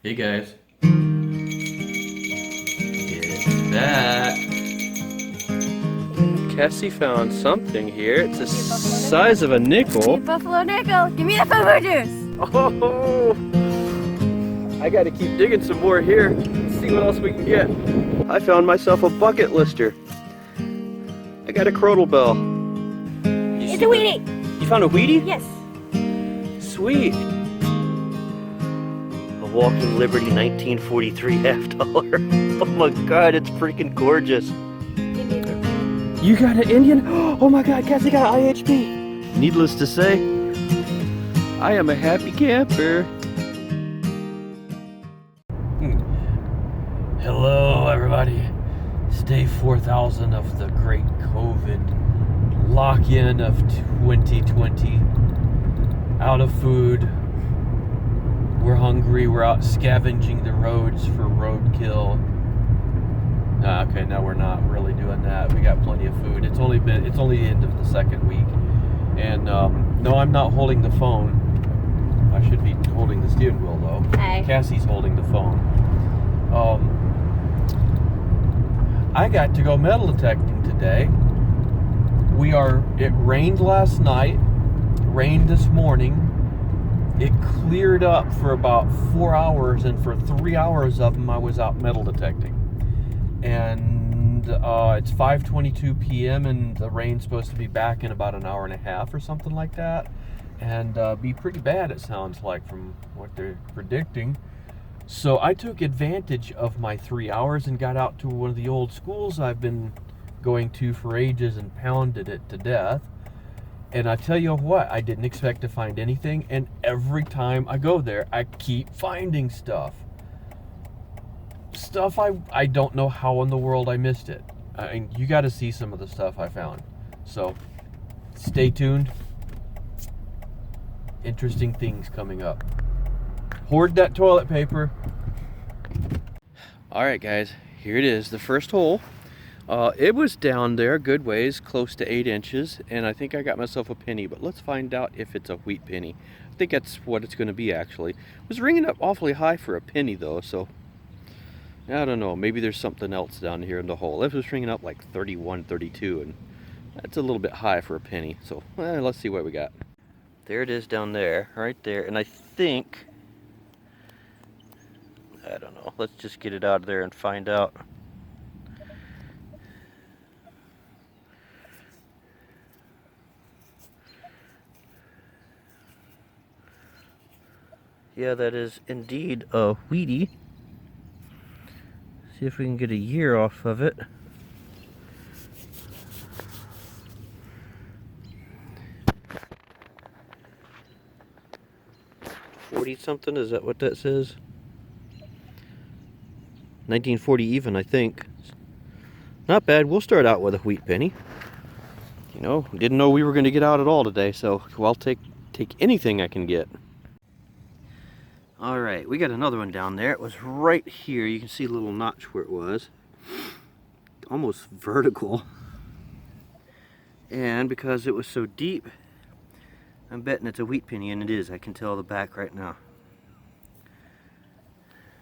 Hey guys. It's back. Cassie found something here. It's the size of a nickel. Buffalo nickel. Give me the Hoover juice. Oh! I gotta keep digging some more here. Let's see what else we can get. I found myself a bucket lister. I got a crotal bell. It's a Wheatie. You found a Wheatie? Yes. Sweet. A Walking Liberty 1943 $half. Oh my god, it's freaking gorgeous. You got an Indian? Oh my god, Cassie got IHP. Needless to say, I am a happy camper. Hello everybody. It's day 4000 of the great COVID lock-in of 2020. Out of food. We're hungry. We're out scavenging the roads for roadkill. Okay, no, we're not really doing that. We got plenty of food. It's only the end of the second week. And no, I'm not holding the phone. I should be holding the steering wheel though. Hi. Cassie's holding the phone. I got to go metal detecting today. It rained last night, rained this morning. It cleared up for about 4 hours, and for 3 hours of them I was out metal detecting. And it's 5:22 p.m. and the rain's supposed to be back in about an hour and a half or something like that. And be pretty bad, it sounds like, from what they're predicting. So I took advantage of my 3 hours and got out to one of the old schools I've been going to for ages and pounded it to death. And I tell you what, I didn't expect to find anything, and every time I go there, I keep finding stuff. Stuff I don't know how in the world I missed it. I mean, you got to see some of the stuff I found. So, stay tuned. Interesting things coming up. Hoard that toilet paper. Alright guys, here it is, the first hole. It was down there a good ways, close to 8 inches, and I think I got myself a penny, but let's find out if it's a wheat penny. I think that's what it's going to be, actually. It was ringing up awfully high for a penny though, so I don't know, maybe there's something else down here in the hole. It was ringing up like 31, 32, and that's a little bit high for a penny, so let's see what we got. There it is down there, right there, and I think, I don't know, let's just get it out of there and find out. Yeah, that is indeed a Wheatie. See if we can get a year off of it. $40-something, is that what that says? 1940 even, I think. Not bad. We'll start out with a wheat penny. You know, didn't know we were going to get out at all today, so I'll take anything I can get. Alright, we got another one down there. It was right here. You can see a little notch where it was. Almost vertical. And because it was so deep, I'm betting it's a wheat penny, and it is. I can tell the back right now.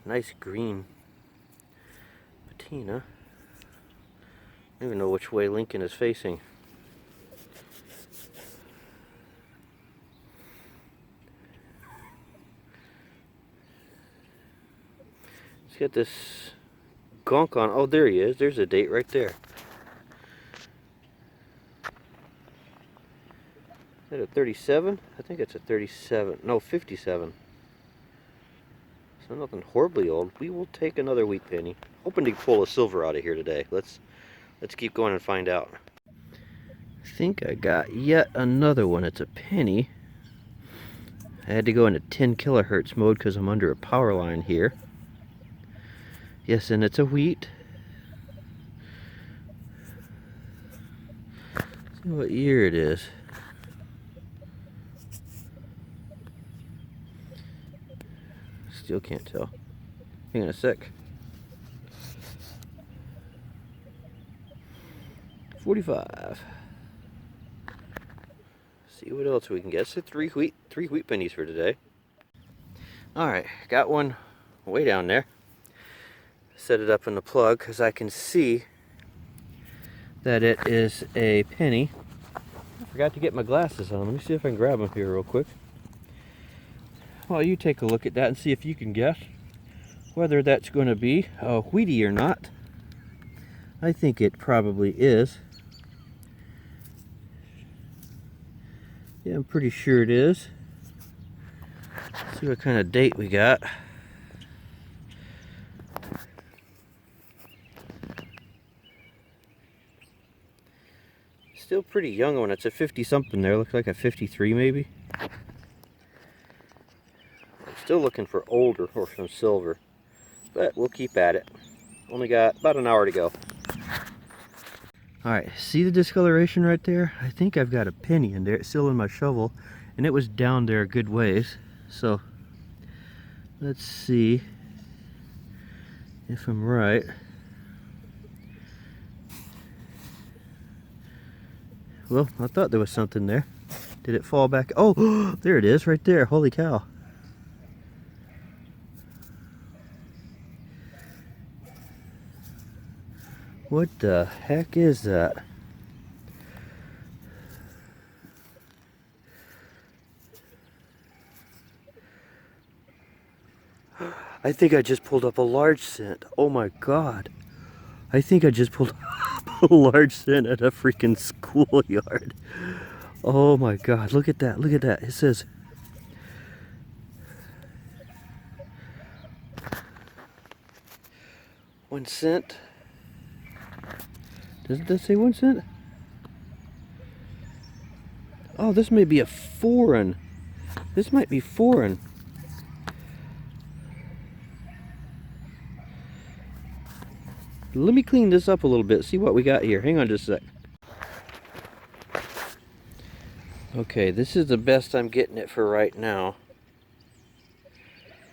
Nice green patina. I don't even know which way Lincoln is facing. He's got this gunk on. Oh, there he is. There's a date right there. Is that a 37? I think it's a 37. No, 57. So nothing horribly old. We will take another wheat penny. Hoping to pull a silver out of here today. Let's keep going and find out. I think I got yet another one. It's a penny. I had to go into 10 kilohertz mode because I'm under a power line here. Yes, and it's a wheat. Let's see what year it is. Still can't tell. Hang on a sec. 45. See what else we can get. So three wheat pennies for today. All right, got one way down there. Set it up in the plug because I can see that it is a penny. I forgot to get my glasses on. Let me see if I can grab them here real quick. Well, you take a look at that and see if you can guess whether that's going to be a Wheatie or not. I think it probably is. Yeah, I'm pretty sure it is. Let's see what kind of date we got. Still pretty young one. It's a 50 something there. Looks like a 53 maybe. I'm still looking for older or some silver, but we'll keep at it. Only got about an hour to go. Alright, see the discoloration right there? I think I've got a penny in there. It's still in my shovel, and it was down there a good ways. So let's see if I'm right. Well, I thought there was something there. Did it fall back? Oh, there it is right there. Holy cow. What the heck is that? I think I just pulled up a large cent. Oh my god. I think I just pulled up a large cent at a freaking schoolyard. Oh my god, look at that, look at that. It says $1. Doesn't that say 1 cent? Oh, this may be a foreign. This might be foreign. Let me clean this up a little bit, see what we got here. Hang on just a sec. Okay, this is the best I'm getting it for right now.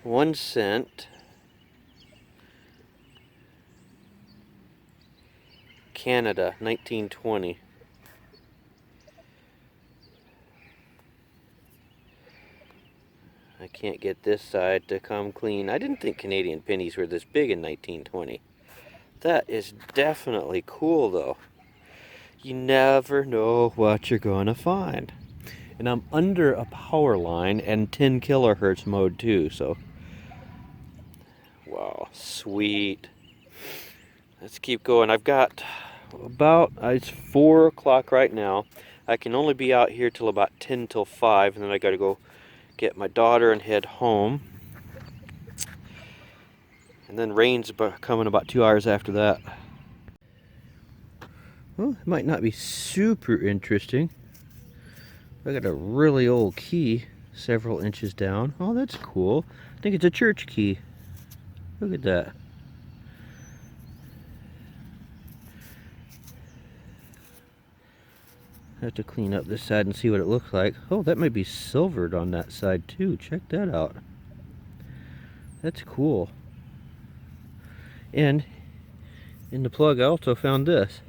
1 cent. Canada, 1920. I can't get this side to come clean. I didn't think Canadian pennies were this big in 1920. That is definitely cool though. You never know what you're gonna find. And I'm under a power line and 10 kilohertz mode too, so wow, sweet. Let's keep going. I've got about, it's 4 o'clock right now. I can only be out here till about 10 till 5, and then I gotta go get my daughter and head home. And then rain's coming about 2 hours after that. Well, it might not be super interesting. I got a really old key several inches down. Oh, that's cool. I think it's a church key. Look at that. I have to clean up this side and see what it looks like. Oh, that might be silvered on that side too. Check that out. That's cool. And in the plug I also found this.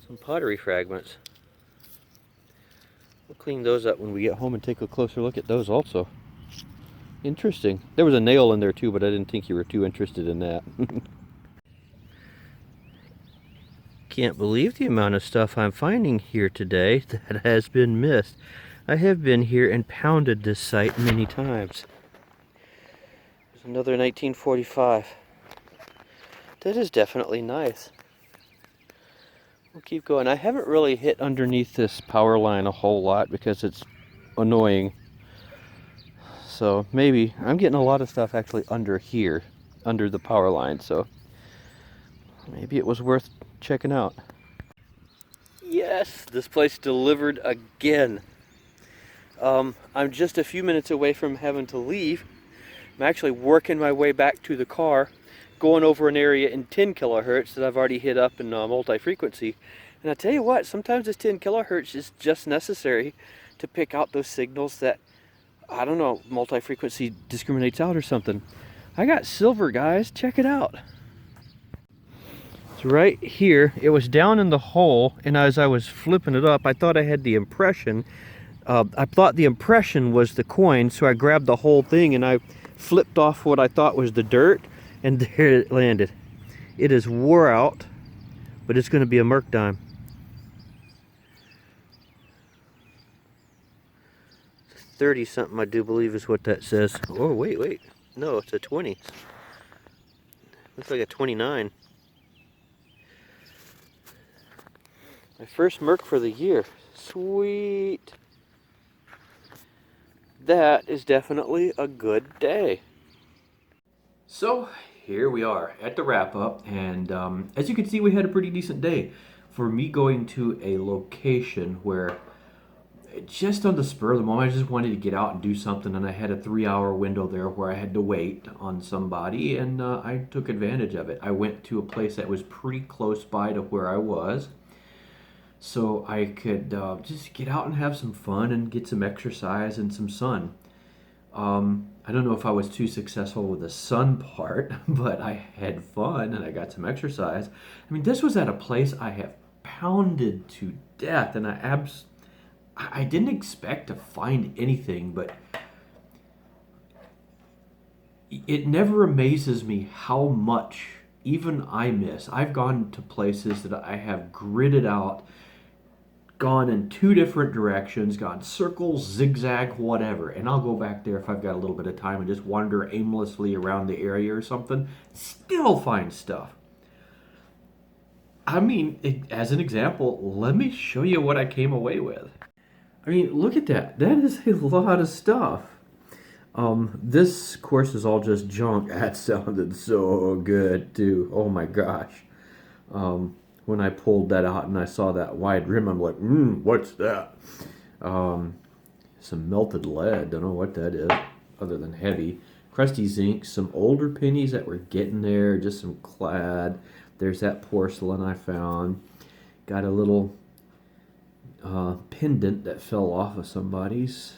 Some pottery fragments. We'll clean those up when we get home and take a closer look at those also. Interesting. There was a nail in there too, but I didn't think you were too interested in that. Can't believe the amount of stuff I'm finding here today that has been missed. I have been here and pounded this site many times. There's another 1945. That is definitely nice. We'll keep going. I haven't really hit underneath this power line a whole lot because it's annoying. So maybe I'm getting a lot of stuff actually under here, under the power line, so maybe it was worth checking out. Yes, this place delivered again. I'm just a few minutes away from having to leave. I'm actually working my way back to the car, going over an area in 10 kilohertz that I've already hit up in multi-frequency. And I tell you what, sometimes this 10 kilohertz is just necessary to pick out those signals that, I don't know, multi-frequency discriminates out or something. I got silver, guys. Check it out. It's right here. It was down in the hole, and as I was flipping it up, I thought I had the impression. I thought the impression was the coin, so I grabbed the whole thing and I flipped off what I thought was the dirt, and there it landed. It is wore out, but it's going to be a Merc dime. 30 something, I do believe, is what that says. Oh, wait. No, it's a 20. Looks like a 29. My first Merc for the year. Sweet. That is definitely a good day. So here we are at the wrap up, and as you can see, we had a pretty decent day. For me going to a location where just on the spur of the moment, I just wanted to get out and do something, and I had a 3-hour window there where I had to wait on somebody, and I took advantage of it. I went to a place that was pretty close by to where I was, so I could just get out and have some fun and get some exercise and some sun. I don't know if I was too successful with the sun part, but I had fun and I got some exercise. I mean, this was at a place I have pounded to death, and I didn't expect to find anything, but it never amazes me how much even I miss. I've gone to places that I have gridded out, gone in 2 different directions, gone circles, zigzag, whatever, and I'll go back there if I've got a little bit of time and just wander aimlessly around the area or something, still find stuff. I mean, as an example, let me show you what I came away with. I mean, look at that. That is a lot of stuff. This, of course, is all just junk. That sounded so good, too. Oh, my gosh. When I pulled that out and I saw that wide rim, I'm like, what's that? Some melted lead. Don't know what that is, other than heavy. Crusty zinc. Some older pennies that were getting there. Just some clad. There's that porcelain I found. Got a little pendant that fell off of somebody's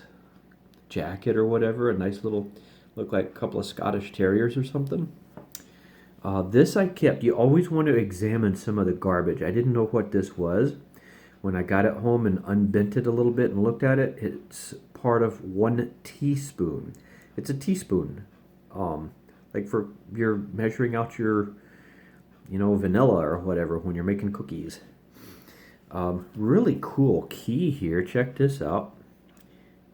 jacket or whatever. A nice little, looked like a couple of Scottish Terriers or something. This I kept. You always want to examine some of the garbage. I didn't know what this was. When I got it home and unbent it a little bit and looked at it, it's part of 1 teaspoon. It's a teaspoon. Like for you're measuring out your, vanilla or whatever when you're making cookies. Really cool key here. Check this out.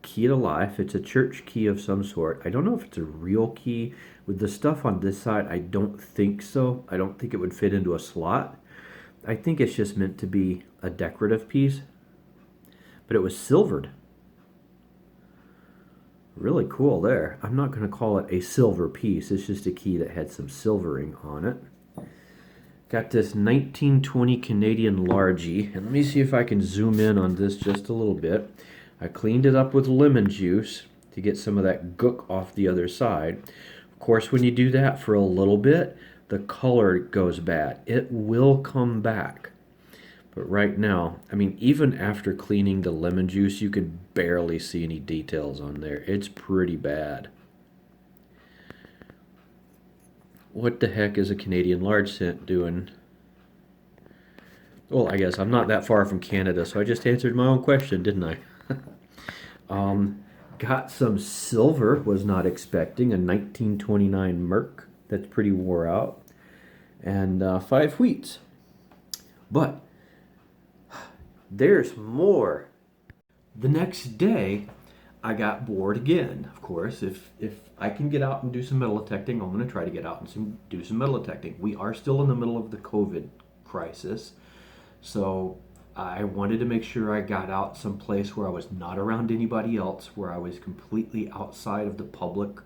Key to life. It's a church key of some sort. I don't know if it's a real key. With the stuff on this side, I don't think so. I don't think it would fit into a slot. I think it's just meant to be a decorative piece. But it was silvered. Really cool there. I'm not going to call it a silver piece. It's just a key that had some silvering on it. Got this 1920 Canadian Largie. And let me see if I can zoom in on this just a little bit. I cleaned it up with lemon juice to get some of that gook off the other side. Of course, when you do that for a little bit, the color goes bad. It will come back. But right now, I mean, even after cleaning the lemon juice, you could barely see any details on there. It's pretty bad. What the heck is a Canadian large cent doing? Well, I guess I'm not that far from Canada, so I just answered my own question, didn't I? Got some silver, was not expecting, a 1929 Merc that's pretty wore out, and 5 wheats. But there's more. The next day, I got bored again. Of course, if I can get out and do some metal detecting, I'm going to try to get out and do some metal detecting. We are still in the middle of the COVID crisis, so I wanted to make sure I got out someplace where I was not around anybody else, where I was completely outside of the public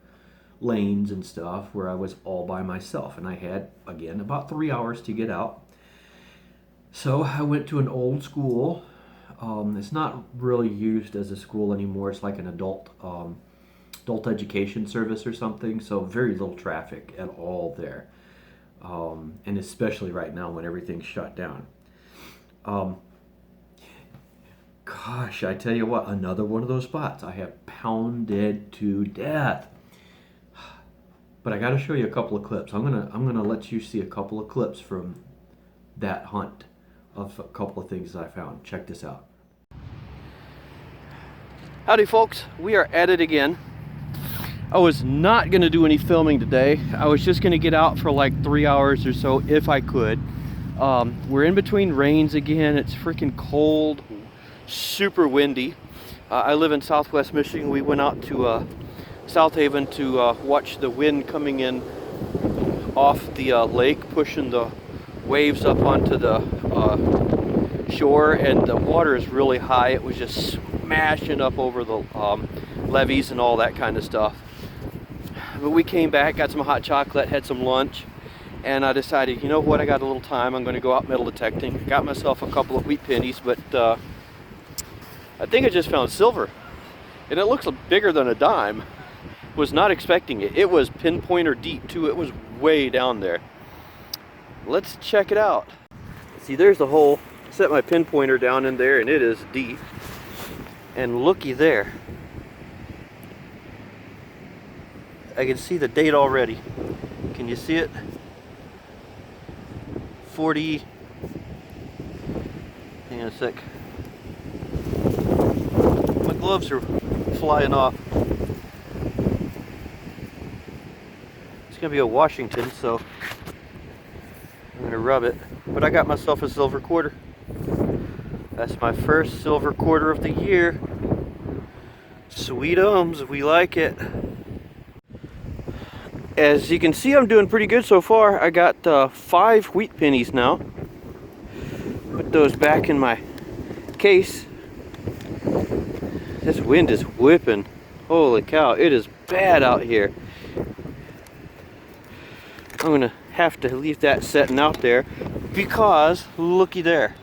lanes and stuff, where I was all by myself. And I had, again, about 3 hours to get out. So I went to an old school. It's not really used as a school anymore. It's like an adult education service or something. So very little traffic at all there. And especially right now when everything's shut down. Gosh, I tell you what, another one of those spots I have pounded to death. But I got to show you a couple of clips. I'm gonna let you see a couple of clips from that hunt of a couple of things that I found. Check this out. Howdy, folks. We are at it again. I was not gonna do any filming today. I was just gonna get out for like 3 hours or so if I could. We're in between rains again. It's freaking cold, super windy. I live in Southwest Michigan. We went out to South Haven to watch the wind coming in off the lake, pushing the waves up onto the shore, and the water is really high. It was just smashing up over the levees and all that kind of stuff. But we came back, got some hot chocolate, had some lunch, and I decided, you know what, I got a little time, I'm going to go out metal detecting. Got myself a couple of wheat pennies, but I think I just found silver, and it looks bigger than a dime. Was not expecting it. It was pinpointer deep too. It was way down there. Let's check it out. See, there's the hole. Set my pinpointer down in there, and it is deep. And looky there. I can see the date already. Can you see it? 40. Hang on a sec. My gloves are flying off. It's gonna be a Washington, so I'm gonna rub it. But I got myself a silver quarter. That's my first silver quarter of the year. Sweet ums, we like it. As you can see, I'm doing pretty good so far. I got 5 wheat pennies now. Put those back in my case. This wind is whipping. Holy cow, it is bad out here. I'm gonna have to leave that setting out there because looky there.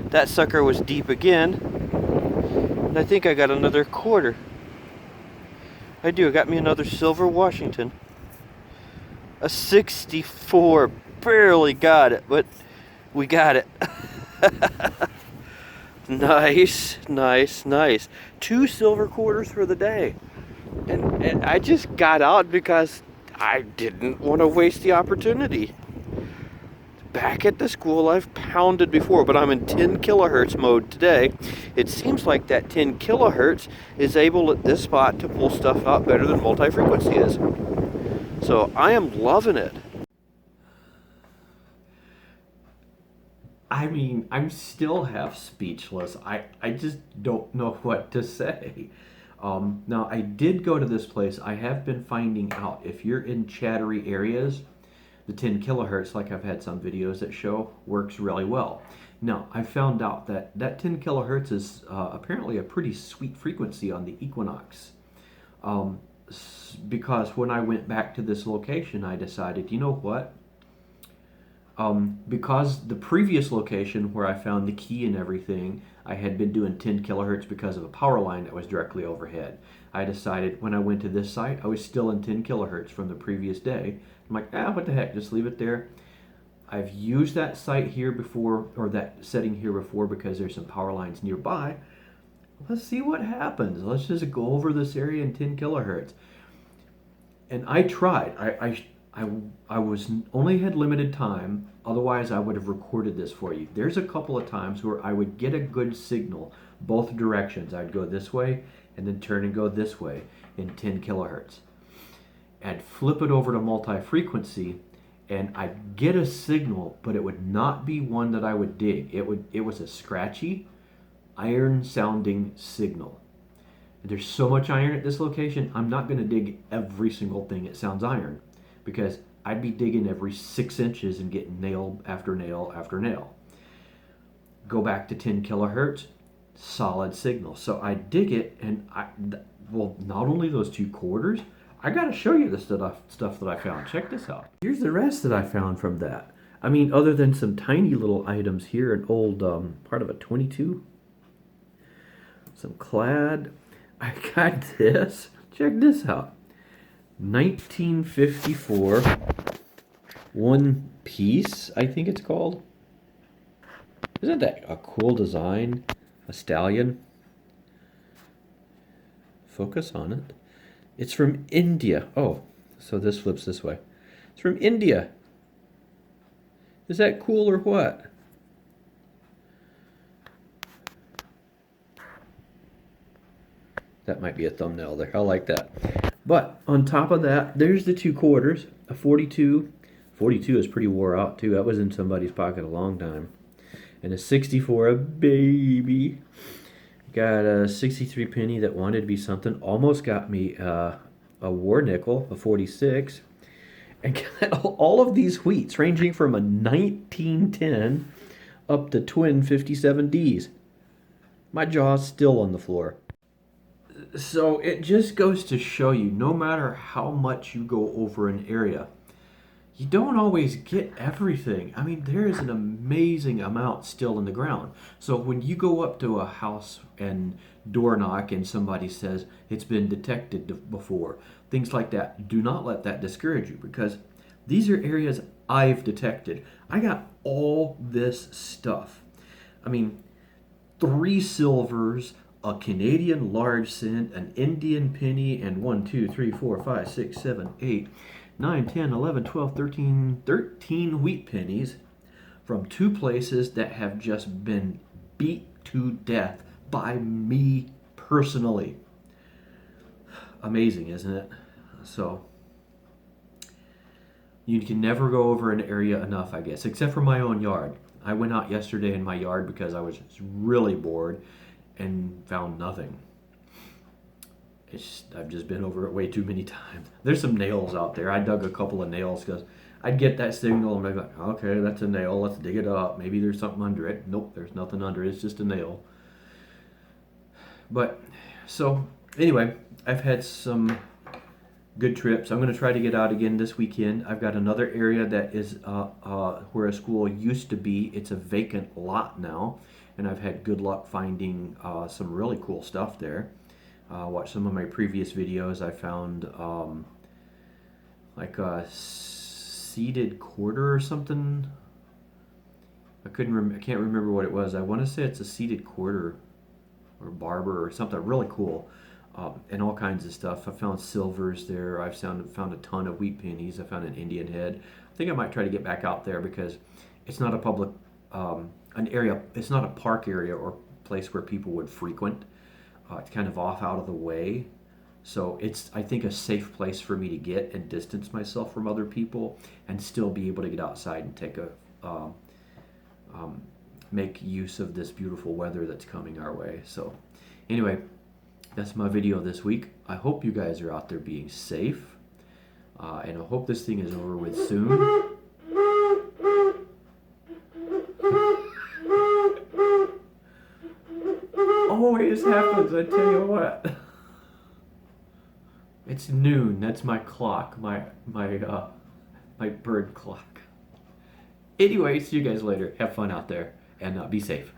That sucker was deep again. And I think I got another quarter. I do, I got me another silver Washington. A 64, barely got it, but we got it. Nice, nice, nice. 2 silver quarters for the day. And I just got out because I didn't want to waste the opportunity. Back at the school, I've pounded before, but I'm in 10 kilohertz mode today. It seems like that 10 kilohertz is able at this spot to pull stuff out better than multi-frequency is. So I am loving it. I mean, I'm still half speechless. I just don't know what to say. Now, I did go to this place. I have been finding out if you're in chattery areas, the 10 kilohertz, like I've had some videos that show, works really well. Now, I found out that 10 kilohertz is apparently a pretty sweet frequency on the Equinox. Because when I went back to this location, I decided, you know what? Because the previous location where I found the key and everything, I had been doing 10 kilohertz because of a power line that was directly overhead. I decided when I went to this site, I was still in 10 kilohertz from the previous day. I'm like, what the heck, just leave it there. I've used that site here before, or that setting here before, because there's some power lines nearby. Let's see what happens. Let's just go over this area in 10 kilohertz. And I tried. I was only had limited time. Otherwise, I would have recorded this for you. There's a couple of times where I would get a good signal both directions. I'd go this way and then turn and go this way in 10 kilohertz. I'd flip it over to multi-frequency and I'd get a signal, but it would not be one that I would dig. It was a scratchy, iron-sounding signal. There's so much iron at this location, I'm not going to dig every single thing that sounds iron, because I'd be digging every 6 inches and getting nail after nail after nail. Go back to 10 kilohertz, solid signal. So I dig it, and well, not only those 2 quarters, I got to show you the stuff that I found. Check this out. Here's the rest that I found from that. I mean, other than some tiny little items here, an old part of a 22, some clad. I got this. Check this out. 1954 one piece, I think it's called. Isn't that a cool design? A stallion. Focus on it. It's from India. Oh, so this flips this way. It's from India. Is that cool or what? That might be a thumbnail there. I like that. But on top of that, there's the 2/4, a 42. 42 is pretty wore out too. That was in somebody's pocket a long time. And a 64, a baby. Got a 63 penny that wanted to be something. Almost got me a war nickel, a 46. And got all of these wheats ranging from a 1910 up to twin 57Ds. My jaw's still on the floor. So it just goes to show you, no matter how much you go over an area, you don't always get everything. I mean, there is an amazing amount still in the ground. So when you go up to a house and door knock and somebody says it's been detected before, things like that, do not let that discourage you, because these are areas I've detected. I got all this stuff. I mean, 3 silvers, a Canadian large cent, an Indian penny, and 1, 2, 3, 4, 5, 6, 7, 8, 9, 10, 11, 12, 13 wheat pennies from 2 places that have just been beat to death by me personally. Amazing, isn't it? So you can never go over an area enough, I guess, except for my own yard. I went out yesterday in my yard because I was really bored and found nothing. I've just been over it way too many times. There's some nails out there. I dug a couple of nails because I'd get that signal and I'd be like, okay, that's a nail. Let's dig it up. Maybe there's something under it. Nope, there's nothing under it. It's just a nail. But, so, anyway, I've had some good trips. I'm going to try to get out again this weekend. I've got another area that is where a school used to be. It's a vacant lot now, and I've had good luck finding some really cool stuff there. Watch some of my previous videos. I found like a seated quarter or something. I can't remember what it was. I want to say it's a seated quarter or barber or something really cool. And all kinds of stuff. I found silvers there. I've found a ton of wheat pennies. I found an Indian head. I think I might try to get back out there because it's not a public, an area, it's not a park area or place where people would frequent. It's kind of off out of the way. So it's, I think, a safe place for me to get and distance myself from other people and still be able to get outside and take make use of this beautiful weather that's coming our way. So anyway, that's my video this week. I hope you guys are out there being safe. And I hope this thing is over with soon. Always happens, I tell you what. It's noon. That's my clock, my bird clock. Anyway, see you guys later. Have fun out there and be safe.